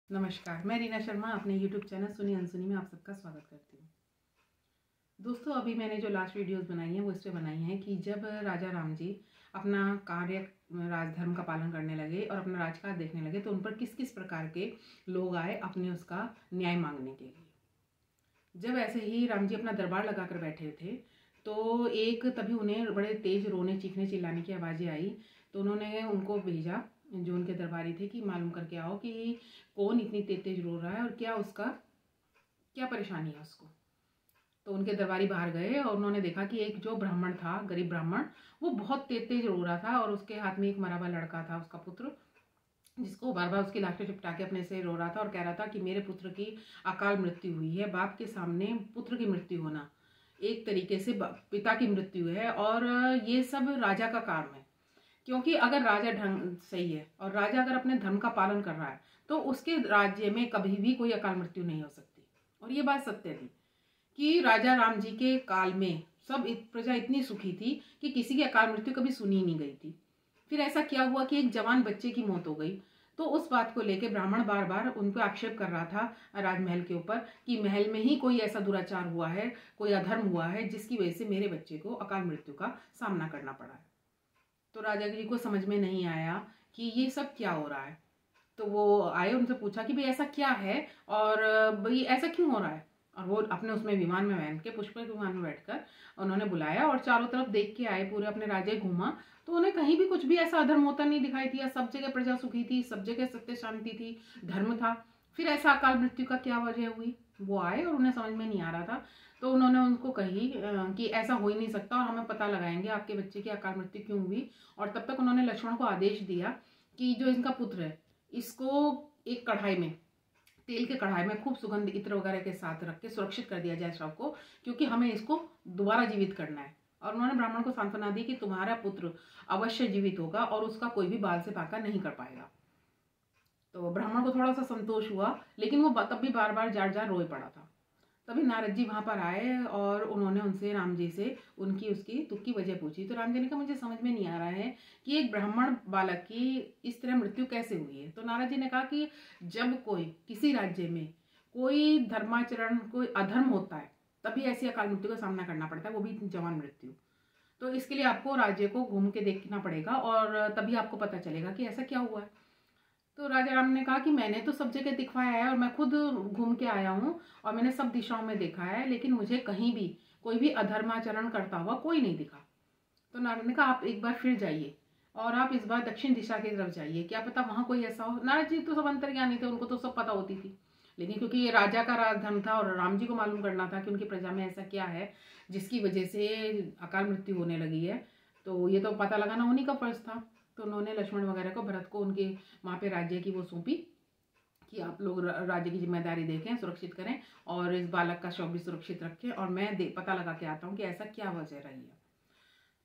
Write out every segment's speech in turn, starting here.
नमस्कार, मैं रीना शर्मा अपने YouTube चैनल सुनी अनसुनी में आप सबका स्वागत करती हूँ। दोस्तों, अभी मैंने जो लास्ट वीडियोस बनाई हैं वो इस पे बनाई हैं कि जब राजा राम जी अपना कार्य राजधर्म का पालन करने लगे और अपना राजकाज देखने लगे तो उन पर किस किस प्रकार के लोग आए अपने उसका न्याय मांगने के लिए। जब ऐसे ही राम जी अपना दरबार लगा कर बैठे थे तो एक तभी उन्हें बड़े तेज रोने चीखने चिल्लाने की आवाज़ें आई। तो उन्होंने उनको भेजा जो उनके दरबारी थे कि मालूम करके आओ कि कौन इतनी तेज तेज रो रहा है और क्या उसका क्या परेशानी है उसको। तो उनके दरबारी बाहर गए और उन्होंने देखा कि एक जो ब्राह्मण था, गरीब ब्राह्मण, वो बहुत तेज तेज रो रहा था और उसके हाथ में एक मरा हुआ लड़का था, उसका पुत्र, जिसको बार बार उसकी लाशें चिपटा के अपने से रो रहा था और कह रहा था कि मेरे पुत्र की अकाल मृत्यु हुई है। बाप के सामने पुत्र की मृत्यु होना एक तरीके से पिता की मृत्यु है और ये सब राजा का काम है, क्योंकि अगर राजा ढंग सही है और राजा अगर अपने धर्म का पालन कर रहा है तो उसके राज्य में कभी भी कोई अकाल मृत्यु नहीं हो सकती। और ये बात सत्य थी कि राजा राम जी के काल में सब प्रजा इतनी सुखी थी कि किसी की अकाल मृत्यु कभी सुनी नहीं गई थी। फिर ऐसा क्या हुआ कि एक जवान बच्चे की मौत हो गई, तो उस बात को लेकर ब्राह्मण बार बार उनको आक्षेप कर रहा था राजमहल के ऊपर कि महल में ही कोई ऐसा दुराचार हुआ है, कोई अधर्म हुआ है जिसकी वजह से मेरे बच्चे को अकाल मृत्यु का सामना करना पड़ा है। तो राजा जी को समझ में नहीं आया कि ये सब क्या हो रहा है। तो वो आए, उनसे पूछा कि भाई ऐसा क्या है और भाई ऐसा क्यों हो रहा है। और वो अपने उसमें विमान में बैठ के, पुष्पक विमान में बैठकर उन्होंने बुलाया और चारों तरफ देख के आए, पूरे अपने राज्य घूमा। तो उन्हें कहीं भी कुछ भी ऐसा अधर्म होता नहीं दिखाई दिया। सब जगह प्रजा सुखी थी, सब जगह सत्य शांति थी, धर्म था। फिर ऐसा अकाल मृत्यु का क्या वजह हुई। वो आए और उन्हें समझ में नहीं आ रहा था। तो उन्होंने उनको कही कि ऐसा हो ही नहीं सकता और हम पता लगाएंगे आपके बच्चे की अकाल मृत्यु क्यों हुई। और तब तक उन्होंने लक्ष्मण को आदेश दिया कि जो इनका पुत्र है इसको एक कढ़ाई में, तेल के कढ़ाई में खूब सुगंध इत्र वगैरह के साथ रख के सुरक्षित कर दिया जाए शव को, क्योंकि हमें इसको दोबारा जीवित करना है। और उन्होंने ब्राह्मण को सांत्वना दी कि तुम्हारा पुत्र अवश्य जीवित होगा और उसका कोई भी बाल से पाका नहीं कर पाएगा। तो ब्राह्मण को थोड़ा सा संतोष हुआ, लेकिन वो तब भी बार बार जार जार रोए पड़ा था। तभी नारद जी वहां पर आए और उन्होंने उनसे, राम जी से, उनकी उसकी दुख की वजह पूछी। तो राम जी ने कहा मुझे समझ में नहीं आ रहा है कि एक ब्राह्मण बालक की इस तरह मृत्यु कैसे हुई है। तो नारद जी ने कहा कि जब कोई किसी राज्य में कोई धर्माचरण, कोई अधर्म होता है तभी ऐसी अकाल मृत्यु का सामना करना पड़ता है, वो भी जवान मृत्यु। तो इसके लिए आपको राज्य को घूम के देखना पड़ेगा और तभी आपको पता चलेगा कि ऐसा क्या हुआ है। तो राजा राम ने कहा कि मैंने तो सब जगह दिखवाया है और मैं खुद घूम के आया हूँ और मैंने सब दिशाओं में देखा है, लेकिन मुझे कहीं भी कोई भी अधर्माचरण करता हुआ कोई नहीं दिखा। तो नारद ने कहा आप एक बार फिर जाइए और आप इस बार दक्षिण दिशा की तरफ जाइए, क्या पता वहां कोई ऐसा हो। नारद जी तो सब अंतर्ज्ञानी थे, उनको तो सब पता होती थी, लेकिन क्योंकि ये राजा का राजधर्म था और राम जी को मालूम करना था कि उनकी प्रजा में ऐसा क्या है जिसकी वजह से अकाल मृत्यु होने लगी है, तो ये तो पता लगाना उन्हीं का फर्ज था। तो उन्होंने लक्ष्मण वगैरह को, भरत को, उनके वहाँ पे राज्य की वो सौंपी कि आप लोग राज्य की जिम्मेदारी देखें, सुरक्षित करें और इस बालक का शव भी सुरक्षित रखें और मैं पता लगा के आता हूँ कि ऐसा क्या वजह रही है।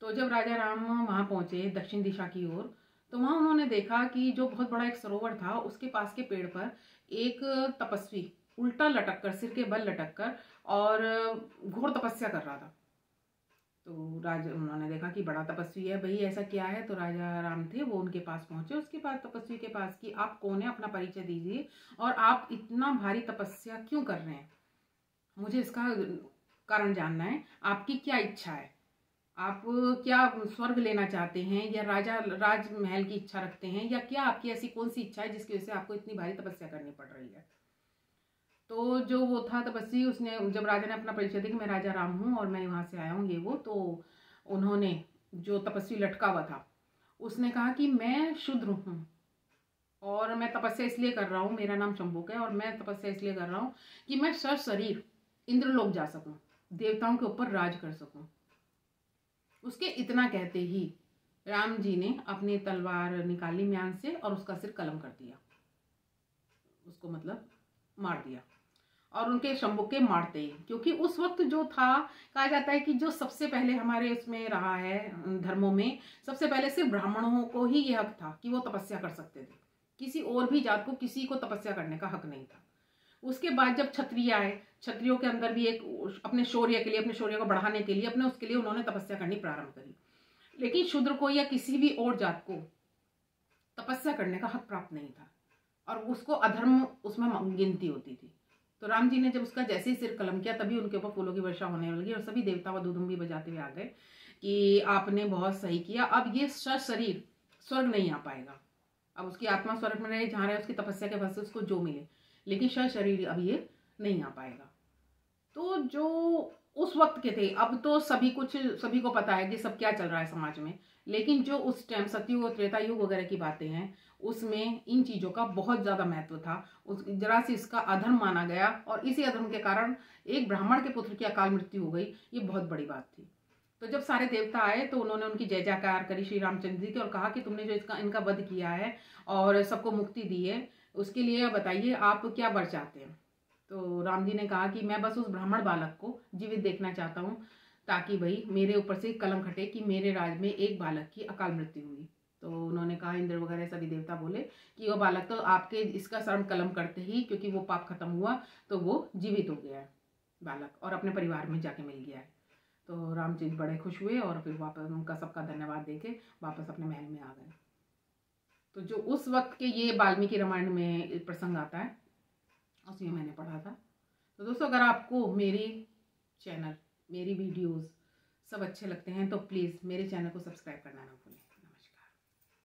तो जब राजा राम वहाँ पहुँचे दक्षिण दिशा की ओर, तो वहाँ उन्होंने देखा कि जो बहुत बड़ा एक सरोवर था उसके पास के पेड़ पर एक तपस्वी उल्टा लटक कर, सिर के बल लटक कर और घोर तपस्या कर रहा था। तो राजा, उन्होंने देखा कि बड़ा तपस्वी है, भाई ऐसा क्या है। तो राजा राम थे, वो उनके पास पहुंचे, उसके पास तपस्वी के पास कि आप कौन है, अपना परिचय दीजिए और आप इतना भारी तपस्या क्यों कर रहे हैं, मुझे इसका कारण जानना है। आपकी क्या इच्छा है, आप क्या स्वर्ग लेना चाहते हैं या राजमहल की इच्छा रखते हैं, या क्या आपकी ऐसी कौन सी इच्छा है जिसकी वजह से आपको इतनी भारी तपस्या करनी पड़ रही है। तो जो वो था तपस्वी, उसने, जब राजा ने अपना परिचय दिया कि मैं राजा राम हूँ और मैं वहाँ से आया हूँ ये वो, तो उन्होंने, जो तपस्वी लटका हुआ था उसने कहा कि मैं शूद्र हूँ और मैं तपस्या इसलिए कर रहा हूँ, मेरा नाम शंभुक है और मैं तपस्या इसलिए कर रहा हूँ कि मैं सशरीर इंद्रलोक जा सकूँ, देवताओं के ऊपर राज कर सकूँ। उसके इतना कहते ही राम जी ने अपनी तलवार निकाली म्यान से और उसका सिर कलम कर दिया, उसको मतलब मार दिया। और उनके शंभुक के मारते ही, क्योंकि उस वक्त जो था, कहा जाता है कि जो सबसे पहले हमारे उसमें रहा है धर्मों में, सबसे पहले सिर्फ ब्राह्मणों को ही यह हक था कि वो तपस्या कर सकते थे, किसी और भी जात को किसी को तपस्या करने का हक नहीं था। उसके बाद जब क्षत्रिय आए, क्षत्रियों के अंदर भी एक अपने शौर्य के लिए, अपने शौर्य को बढ़ाने के लिए, अपने उसके लिए उन्होंने तपस्या करनी प्रारंभ करी। लेकिन शूद्र को या किसी भी और जात को तपस्या करने का हक प्राप्त नहीं था। और उसको अधर्म उसमें गिनती होती थी। तो राम जी ने जब उसका जैसे ही सिर कलम किया तभी उनके ऊपर फूलों की वर्षा होने लगी और सभी देवता व दुदुम्बी बजाते हुए आ गए कि आपने बहुत सही किया, अब ये शरीर स्वर्ग नहीं आ पाएगा, अब उसकी आत्मा स्वर्ग में रहे, जहाँ रहे उसकी तपस्या के फल से उसको जो मिले, लेकिन शरीर अब ये नहीं आ पाएगा। तो जो उस वक्त के थे, अब तो सभी को पता है कि सब क्या चल रहा है समाज में, लेकिन जो उस टाइम सतयुग और त्रेता युग वगैरह की बातें हैं उसमें इन चीज़ों का बहुत ज़्यादा महत्व था। उस जरा से इसका अधर्म माना गया और इसी अधर्म के कारण एक ब्राह्मण के पुत्र की अकाल मृत्यु हो गई, ये बहुत बड़ी बात थी। तो जब सारे देवता आए तो उन्होंने उनकी जय जयकार करी श्री रामचंद्र जी की और कहा कि तुमने जो इनका वध किया है और सबको मुक्ति दी है, उसके लिए बताइए आप क्या वर चाहते हैं। तो राम जी ने कहा कि मैं बस उस ब्राह्मण बालक को जीवित देखना चाहता हूँ, ताकि भाई मेरे ऊपर से कलंक हटे कि मेरे राज में एक बालक की अकाल मृत्यु हुई। तो उन्होंने कहा, इंद्र वगैरह सभी देवता बोले कि वो बालक तो आपके इसका शर्म कलम करते ही, क्योंकि वो पाप खत्म हुआ तो वो जीवित हो गया है बालक और अपने परिवार में जाके मिल गया है। तो राम जी बड़े खुश हुए और फिर वापस उनका सबका धन्यवाद देके वापस अपने महल में आ गए। तो जो उस वक्त के ये वाल्मीकि रामायण में प्रसंग आता है उसी में मैंने पढ़ा था। तो दोस्तों, अगर आपको मेरी चैनल, मेरी वीडियोस सब अच्छे लगते हैं तो प्लीज़ मेरे चैनल को सब्सक्राइब करना ना भूलें।